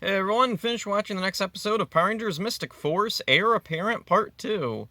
Hey everyone, finish watching the next episode of Power Rangers Mystic Force, Heir Apparent Part 2.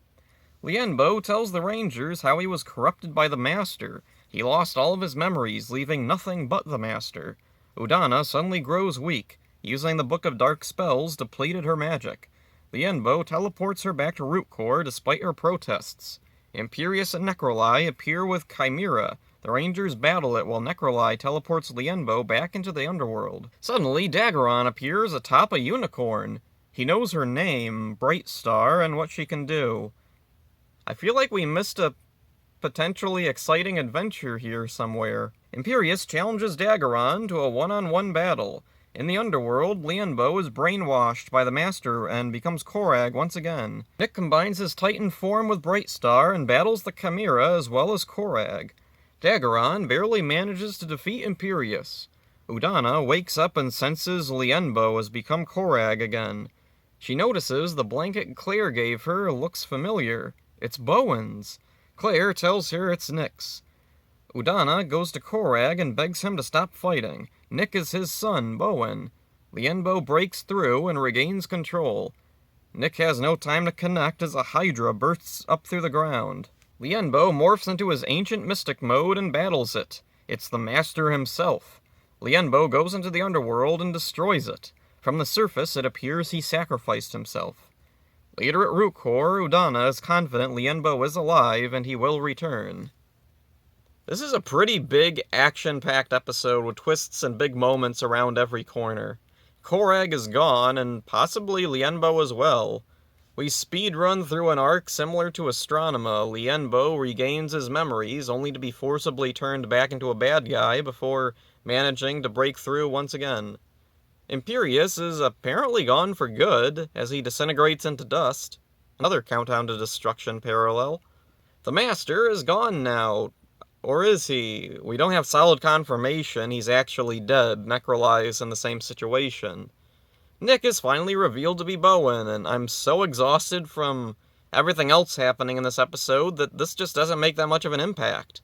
Lienbo tells the Rangers how he was corrupted by the Master. He lost all of his memories, leaving nothing but the Master. Udana suddenly grows weak. Using the Book of Dark Spells depleted her magic. Lienbo teleports her back to Root Core despite her protests. Imperius and Necroli appear with Chimera. The Rangers battle it while Necroli teleports Lienbo back into the underworld. Suddenly, Daggeron appears atop a unicorn. He knows her name, Bright Star, and what she can do. I feel like we missed a potentially exciting adventure here somewhere. Imperius challenges Daggeron to a one-on-one battle. In the underworld, Lienbo is brainwashed by the Master and becomes Korag once again. Nick combines his Titan form with Bright Star and battles the Chimera as well as Korag. Daggeron barely manages to defeat Imperius. Udana wakes up and senses Lienbo has become Korag again. She notices the blanket Claire gave her looks familiar. It's Bowen's. Claire tells her it's Nick's. Udana goes to Korag and begs him to stop fighting. Nick is his son, Bowen. Lienbo breaks through and regains control. Nick has no time to connect as a Hydra bursts up through the ground. Lienbo morphs into his ancient mystic mode and battles it. It's the Master himself. Lienbo goes into the underworld and destroys it. From the surface, it appears he sacrificed himself. Later at Root Core, Udana is confident Lienbo is alive and he will return. This is a pretty big, action-packed episode with twists and big moments around every corner. Korag is gone, and possibly Lienbo as well. We speedrun through an arc similar to Astronema. Lienbo regains his memories, only to be forcibly turned back into a bad guy before managing to break through once again. Imperius is apparently gone for good, as he disintegrates into dust. Another Countdown to Destruction parallel. The Master is gone now. Or is he? We don't have solid confirmation he's actually dead. Necroli is in the same situation. Nick is finally revealed to be Bowen, and I'm so exhausted from everything else happening in this episode that this just doesn't make that much of an impact.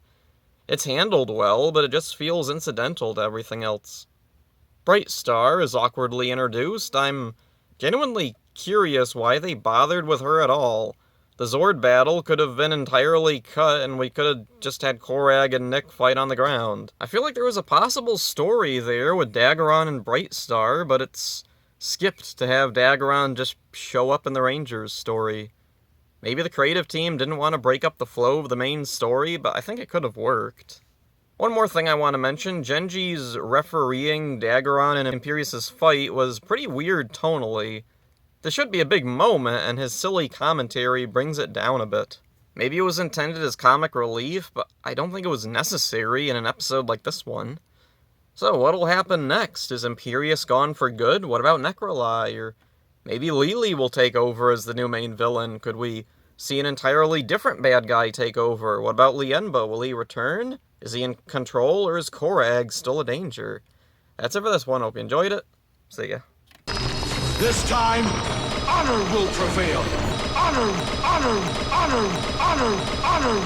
It's handled well, but it just feels incidental to everything else. Bright Star is awkwardly introduced. I'm genuinely curious why they bothered with her at all. The Zord battle could have been entirely cut, and we could have just had Korag and Nick fight on the ground. I feel like there was a possible story there with Daggeron and Bright Star, but it's skipped to have Daggeron just show up in the Rangers story. Maybe the creative team didn't want to break up the flow of the main story, but I think it could have worked. One more thing I want to mention, Genji's refereeing Daggeron and Imperius' fight was pretty weird tonally. This should be a big moment, and his silly commentary brings it down a bit. Maybe it was intended as comic relief, but I don't think it was necessary in an episode like this one. So, what'll happen next? Is Imperius gone for good? What about Necroli? Or maybe Lily will take over as the new main villain? Could we see an entirely different bad guy take over? What about Lienbo? Will he return? Is he in control, or is Korag still a danger? That's it for this one. Hope you enjoyed it. See ya. This time, honor will prevail. Honor, honor, honor, honor, honor.